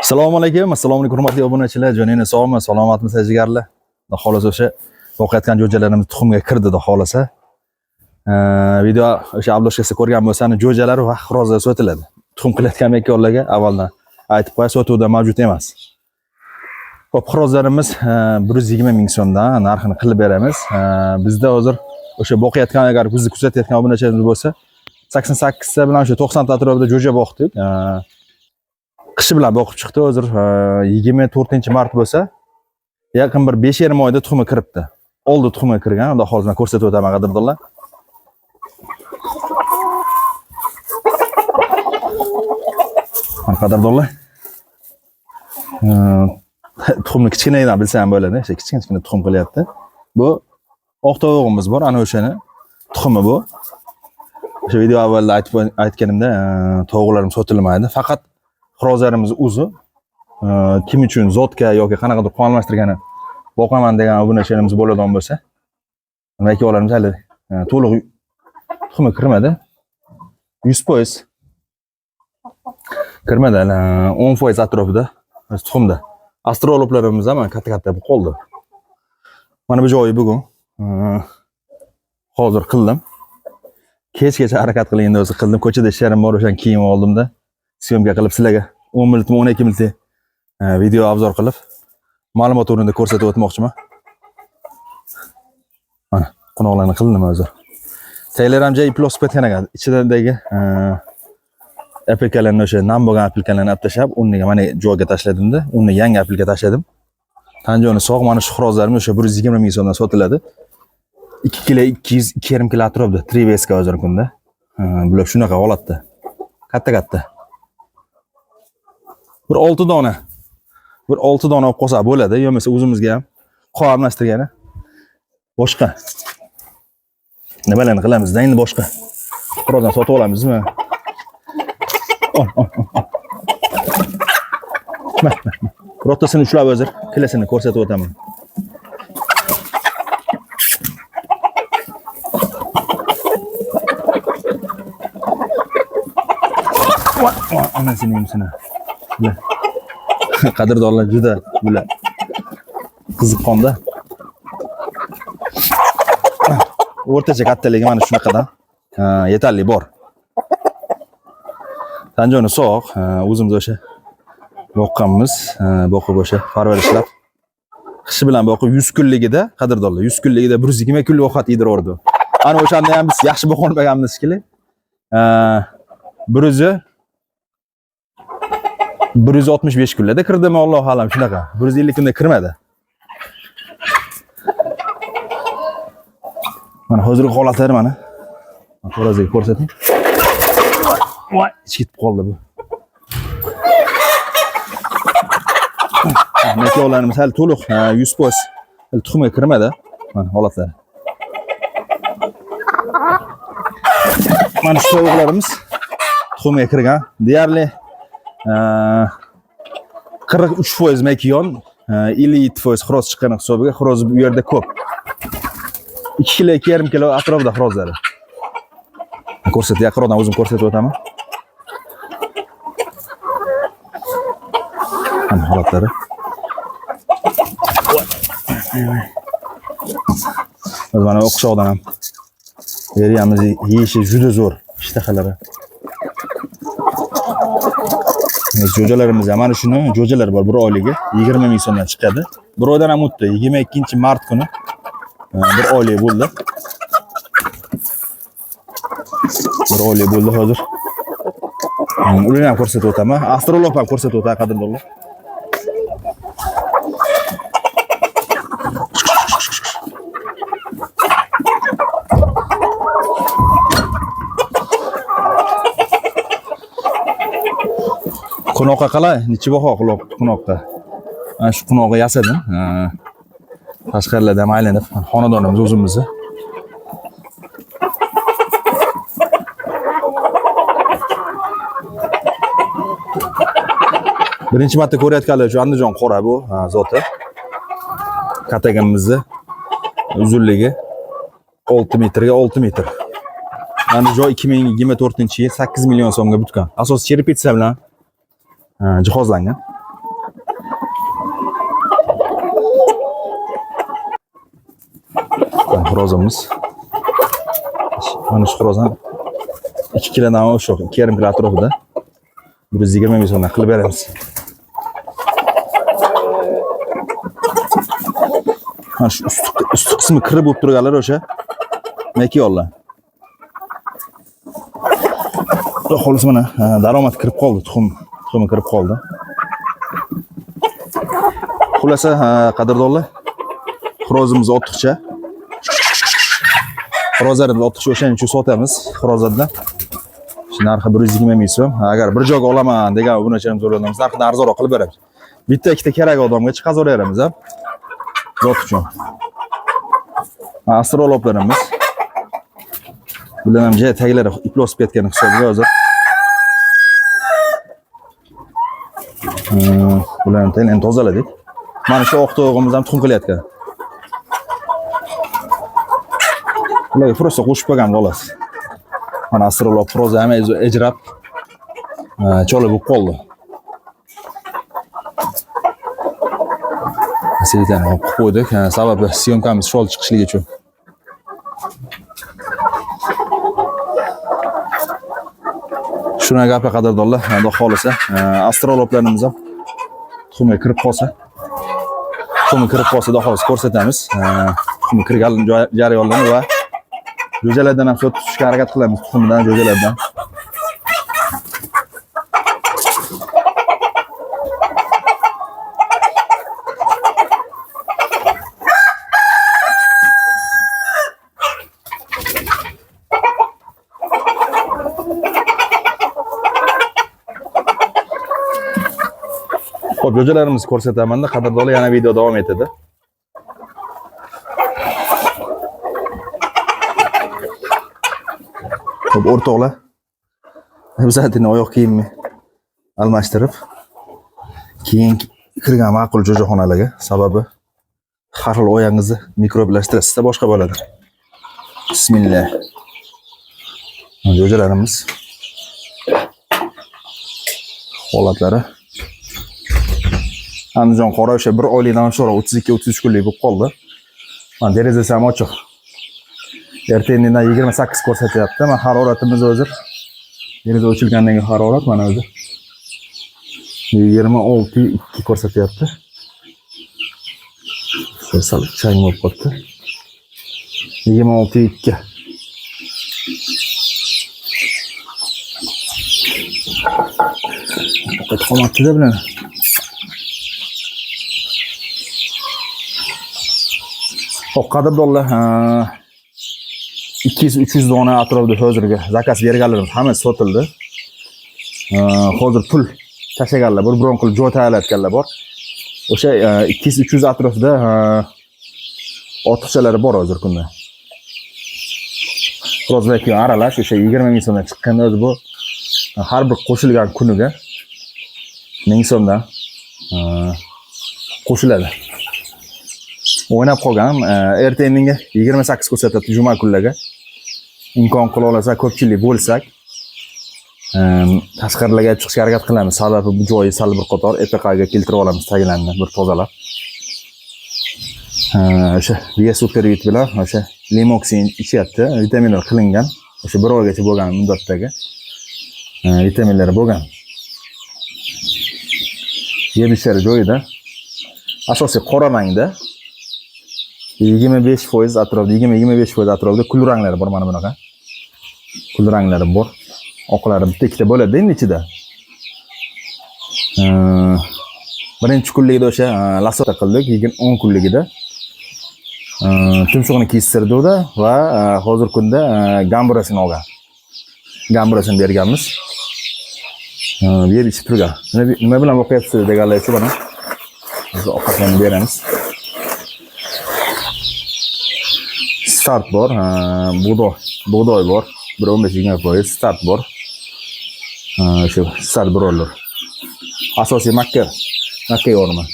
Assalomu alaykum, hurmatli obunachilar. Joningiz sog'mi, salomatmisiz jigarlar? Xudo xolasa o'sha boqayotgan jo'jalarimiz tuxumga kirdi, xudo xolasa. Video o'sha obloshkasida ko'rgan bo'lsangiz, jo'jalar va xirozlar sotiladi. Tuxum qilayotgan mekonlarga avvaldan aytib qo'ya, sotuvda mavjud emas. Xo'p, xirozlarimiz 120 ming so'mdan narxini qilib beramiz. Bizda hozir o'sha boqayotgan, agar bizni kuzatayotgan obunachilarimiz bo'lsa, 88 ta bilan o'sha 90 ta atrofida jo'ja boqdik. Qishi bilan boqib chiqdi. Hozir 24-mart bo'lsa, yaqin bir 5,5 oyda tuxumi kiribdi. Oldi tuxumi kirgan, xudo xolasa ko'rsatib o'taman qadrdonlar. Qadrdonlar. Tuxumni kichkinadan bilsa ham bo'ladi. O'sha kichkina tuxum qilyapti. Bu oq tovuqimiz bor, ana o'shani tuxumi bu. O'sha video avvalda aytganimda, tovuqlarim sotilmaydi. Faqat xirozlarimiz o'zi kim uchun zotka yoki qanaqadir qon almashtirgani boqaman degan obunachilarimiz bo'ladigan bo'lsa, aka-ukalarimiz hali to'liq tuxumi kirmadi. 100% kirmadi, 10% atrofida tuxumda. Astrologlarimiz ham katta bo'lib qoldi. Mana bu joyi bugun hozir qildim. Kechgacha harakat qiling deb qildim. Ko'chada ishlarim bor, o'shan kiyim oldimda. Syomka qilib sizlarga 10 minut 12 minut video obzor qilib ma'lumot o'rnida ko'rsatib o'tmoqchiman. Mana qo'noqlarni qildim hozir. Taylor ham joy iplos ketgan ekan. Ichidagi apilkalarni o'sha nam bo'lgan apilkalarni olib tashlab, o'rniga mana joyga tashladim-da, uni yangi apilka tashladim. Tanjoni sog', mana shu xirozlarim o'sha 120 ming so'mdan sotiladi. 2 kilo 2,5 kilo atrofida 3 veska hozirgi kunda. Bular shunaqa holatda. Katta. Bir 6 dona. Bir 6 dona olib qo'sa bo'ladi, yo'masa o'zimizga ham qon almashtirgani. Boshqa. Nimalarni qilamiz-da endi boshqa. Xirozdan sotib olamizmi? Rotasini ushlab hozir kilasini ko'rsatib o'taman. Anasining sini. Qadrdonlar juda bular qiziqqonda. O'rtacha kattaligi mana shunaqadan yetarli bor. Tanjoni sog', o'zimiz o'sha boqqanmiz, boqib o'sha parvarishlab. Qishi bilan boqib 100 kunligida, qadrdonlar, 100 kunligida 120 kunlik ovqat yediraverdi. Ana o'shanda ham biz yaxshi boqolmaganmiz shekilli. 165 kunlarda kirdimi, Alloh alam shunaqa. 150 kunda kirmadi. Mana hozirgi holatlari mana. Xo'roziga ko'rsating. Voy, ketib qoldi bu. Mekolarimiz hali to'liq 100% tuxumga kirmadi. Mana holatlari. Mana shu tovuqlarimiz tuxumga kirgan. Deyarli 43% mekiyon, 57% xiroz chiqqan hisobiga xiroz bu yerda ko'p. 2 kilo 2,5 kilo atrofida xirozlari. Ko'rsat, yaqinroqdan o'zim ko'rsatib o'taman. Mana holatlari. Biz mana o'qishoqdan ham beramiz, yeyishi juda zo'r, ishtahalari. Jo'jalarimiz mana shuni jo'jalar bor, bir oyligiga 20 ming so'mdan chiqadi. Bir oydan ham o'tdi, 22-mart kuni bir oylik bo'ldi. Bir oylik bo'ldi hozir. Ularni ham ko'rsatib o'taman. Astrolog ham ko'rsatib o'taman qadrdonlar. Qunoqqa qalay? Necha baho qunoqqa? Mana shu qunoqqa yasadim. Tashqarilarda ham aylanib, xonadonimiz o'zimizni. Birinchi marta ko'rayotganlar shu Andijon qora bu zoti. Katagimizni uzunligi 6 metrga 6 metr. Mana joy 2024-yil 8 million so'mga butgan. Asos cherpitsa bilan jihozlangan. Xorozimiz. Mana shu xorozdan 2 kilodan oshiq, 2,5 kilo atrofida 120 ming so'mdan qilib beramiz. Mana shu usti qismi kirib bo'lib turganlar o'sha makiyollar. Xolos mana daromad kirib qoldi, tuxumi kirib qoldi. Xulasa, qadrdonlar, xorozimiz ortiqcha. Xorozlarni ortiqcha o'shaning uchun sotamiz, xorozlardan. Shu narxi 120 ming so'm. Agar bir joyga olaman degan obunachilarimiz o'rganamiz, narxini arzonroq qilib beramiz. Bitta ikkita kerak odamga chiqazaveramiz, ha. Zot uchun. Astrologlarimiz. Bular ham joy taglari iplosib ketgan hisobiga hozir. Bularni tayinli tozaladik. Mana shu oq to'g'imiz ham tuxum qilyapti. Ularga prosta qo'shib qo'ygan xolos. Mana astrolog proza ham ejrab cho'lib bo'lib qoldi. Selitani olib qo'ydik. Sababi syomkamiz shol chiqishligi uchun. Shuna gapga qadrdonlar, xudo xolisa, astrologlarimiz ham tuxumga kirib qolsa, xudo xolis ko'rsatamiz. Tuxum kirgan jarayonlarni va jo'jalardan ham tutishga harakat qilamiz, tuxumdan, jo'jalardan. Xo'p, jo'jalarimizni ko'rsataman-da, qadrdonlar, yana video davom etadi. Xo'p, o'rtoqlar, bizatini oyoq kiyimni almashtirib, keyin kirgan ma'qul jo'jaxonalarga, sababi har xil oyangizni mikroblashtirish boshqa bo'ladi. Bismillah. Jo'jalarimiz holatlari Andijon qora o'sha 1 oylikdan oshiq 32-33 kunlik bo'lib qoldi. Mana derazasi ham ochiq. Ertagindan 28 ko'rsatyapti. Mana haroratimiz hozir deraza ochilgandan keyin harorat mana o'zi 26.2 ko'rsatyapti. Sal chang bo'lib qoldi. 26.2. Faqat qomatda bilan Xo'p, qadrdonlar, 200-300 dona atrofida hozirga zakaz berganlarimiz hammasi sotildi. Hozir pul tashlaganlar bor, biron qilib joy tayyorlayotganlar bor. O'sha 200-300 atrofida ortiqchalari bor hozir kunda. Rozaki aralash o'sha 20 ming so'mdan chiqqanda o'zi bu har bir qo'shilgan kuniga 1000 so'mdan qo'shiladi. O'ynab qolgan, ertaga 28 ko'rsatadi juma kunlarga. Imkon qila olsa ko'pchilik bo'lsak, tashqarilarga chiqishga harakat qilamiz. Sababi bu joyi sal bir qator EPKga keltirib olamiz, taglanni bir tozalab. O'sha Biosuppervit bilan o'sha Limoxin ichyapti, vitaminlar qilingan. O'sha 1 oygacha bo'lgan muddatdagi vitaminlari bo'lgan. Yemishlari joyida. Asosiy qora rangda 25% atrofida, 20-25% atrofida kul ranglari bor, mana bunaqa. Kul ranglari bor. Oqlari bitta ikkita bo'ladi endi ichida. Birinchi kunligida o'sha lasota qildik, 10 kunligida. Tumshug'ini kestirdi va hozir kunda gamburasini olgan. Gamburasini berganmiz. Yeb ichib turgan. Nima bilan o'qiyapsiz deganlar shu bana. Biz ovqatlarni beramiz. Start bor, bug'doy bor, 15-20% start bor. Shu start brollar. Asosiy makka yorma.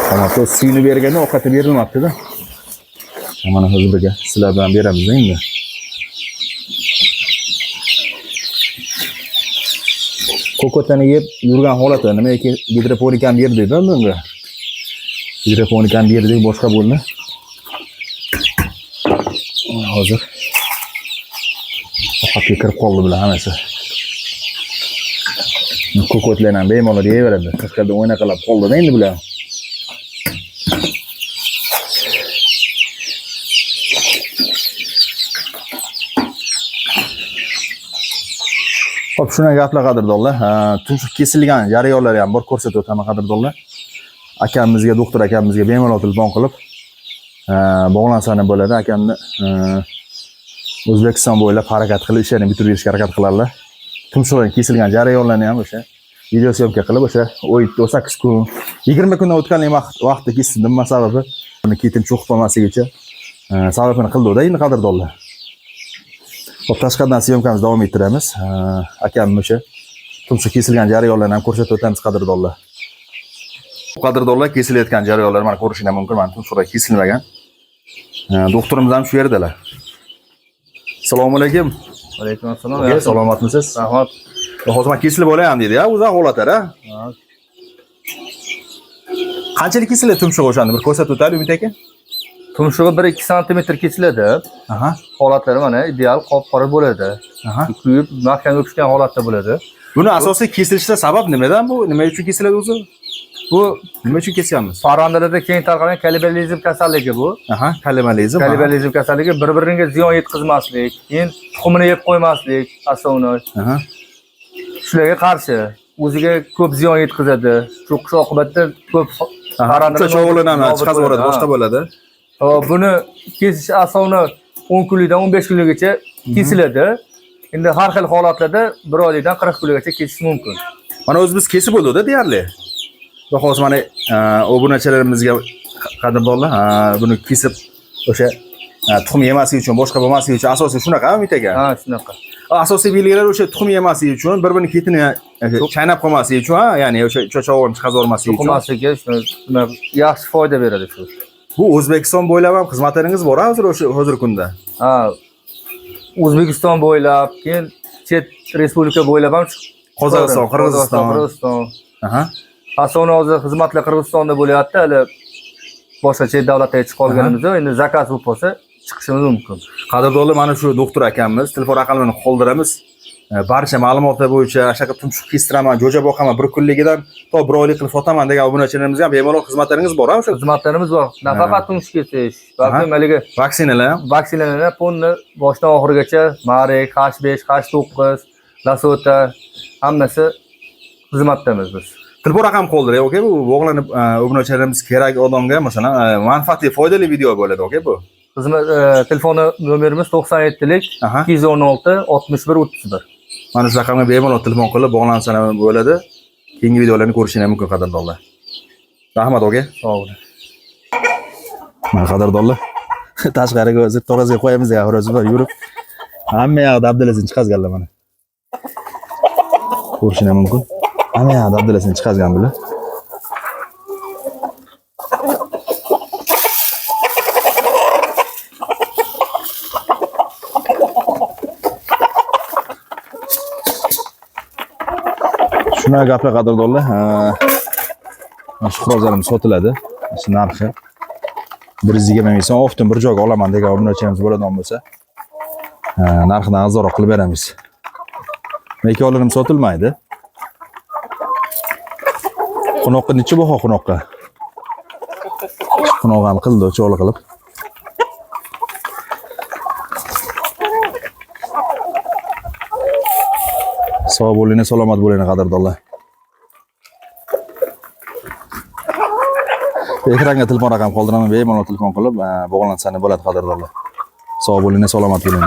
Tomato suyini berganda ovqati berilmabdi-da. Mana hozir sizlar bilan beramiz endi. Ko'katdan yeb yurgan holati nimaiki gidroponikani berdik-da bunga. Gidroponikani berdik, boshqa bo'ldi. Hozir faqatga kirib qoldi bular hammasi. Ko'katlar ham bemalol yeyaveradi. Tashqarida o'yna qilib qoldi-da endi bular. Hop, shuna gaplar qadrdonlar. Tumshuq kesilgan jarayonlari ham bor, ko'rsatib o'taman qadrdonlar. Akamizga, doktor akamizga bemalol telefon qilib bog'lansani bo'ladi. Akamni O'zbekiston bo'ylab harakat qilib ishini bitirib berishga harakat qiladilar. Tumshug'i kesilgan jarayonlarni ham o'sha video syomka qilib o'sha 8 kun, 20 kundan o'tgan vaqtda kesildim sababi uni ketin cho'qib qolmasligicha sababini qildi-da endi qadrdonlar. Hop, tashqaridan syomkamizni davom ettiramiz. Akamni o'sha tumshuq kesilgan jarayonlarni ham ko'rsatib o'tamiz qadrdonlar. Qadrdonlar, kesilayotgan jarayonlar mana ko'rishingiz mumkin. Mana tumshuqlar kesilmagan. Doktorimiz ham shu yerdalar. Assalomu alaykum. Alaykum assalom. Salomatmisiz? Rahmat. Hozir men kesilib olayam dedi-ya, o'zi holatlar-a. Qanchalik kesiladi tumshug'i o'shani bir ko'rsatib o'tadi Umid aka? Tumshug'i 1-2 sm kesiladi. Holatlari mana ideal qop-qora bo'ladi. Kuyib, mahkam yopishgan holatda bo'ladi. Buni asosiy kesilishda sabab nimadan bu? Nima uchun kesiladi o'zi? Bu nima uchun kesyapmiz? Parrandalarda keng tarqalgan kannibalizm kasalligi bu. Kannibalizm. Kannibalizm kasalligi bir-biriga ziyon yetkazmaslik, keyin tuxumini yeb qo'ymaslik asosiy. Shularga qarshi o'ziga ko'p ziyon yetkazadi. Cho'qish oqibatida ko'p parrandalar cho'g'lanadi, chiqazib yuboradi, boshqa bo'ladi. Buni kesish asosiy 10 kunlikdan 15 kungacha kesiladi. Endi har xil holatlarda 1 oylikdan 40 kungacha kesish mumkin. Mana o'zi biz kesib bo'ldi-da deyarli. Va hozir mana obunachalarimizga qadrdonlar, buni kesib o'sha tuxum yemasligi uchun, boshqa bo'lmasligi uchun asosiy shunaqa Umid aka. Shunaqa. Asosiy belgilar o'sha tuxum yemasligi uchun, bir-birini ketini chaynab qolmasligi uchun, ya'ni o'sha cho'chog'ini chiqazib olmasligi uchun. Qolmasligi shuna yaxshi foyda beradi shu. Bu O'zbekiston bo'ylab ham xizmatlaringiz bor hozir o'sha hozirgi kunda. O'zbekiston bo'ylab, keyin chet respublika bo'ylab ham Qozog'iston, Qirg'iziston. Asosiy hozir xizmatlar Qirg'izistonda bo'lyapti, hali boshqa chet davlatlarga chiqib qolganimizda endi zakaz bo'lib qolsa chiqishimiz mumkin. Qadrdonlar, mana shu doktor akamiz telefon raqamini qoldiramiz. Barcha ma'lumotlar bo'yicha shaka tumshuq kestiraman, jo'ja boqaman 1 kunligidan to 1 oylik qilib sotaman degan obunachilarimizga ham bemalol xizmatlaringiz bor-a? O'sha xizmatlarimiz bor. Nafaqat tumshuq kesish, balki malika vaksinalar ponni boshdan oxirigacha Marek, H5, H9, Lasota hammasi xizmatdamiz biz. Telefon raqam qoldiray, okey? Bu bog'lanib obunachilarimiz kerak odamga masalan manfaatli, foydali video bo'ladi, okey bu? Xizmat telefoni nomerimiz 97lik 216 61 31. Mana shu raqamga bemalol telefon qilib bog'lansa bo'ladi. Keyingi videolarni ko'rishingiz mumkin qadrdonlar. Rahmat, okey? Sog' bo'ling. Mana qadrdonlar, tashqariga o'zib tog'azga qo'yamiz degan xurozlar yurib, hamma yoqda abdalasini chiqazganlar mana. Ko'rishingiz mumkin. Hamma yoqda abdalasini chiqazgan bular. Shuna gaplar qadrdonlar. Shu xurozlarimiz sotiladi. Shu narxi 120 so'm, oftan bir joyga olaman degan obunachilarimiz bo'ladigan bo'lsa, narxini arzonroq qilib beramiz. Mekalarimiz sotilmaydi. Qunoqqa necha baho qunoqqa? Qunoq ham qildi o'choqli qilib. Sog' bo'ling, salomat bo'ling qadrdonlar. Ekranga telefon raqam qoldiraman, bemalol telefon qilib bog'lansani bo'ladi qadrdonlar. Sog' bo'ling, salomat bo'ling.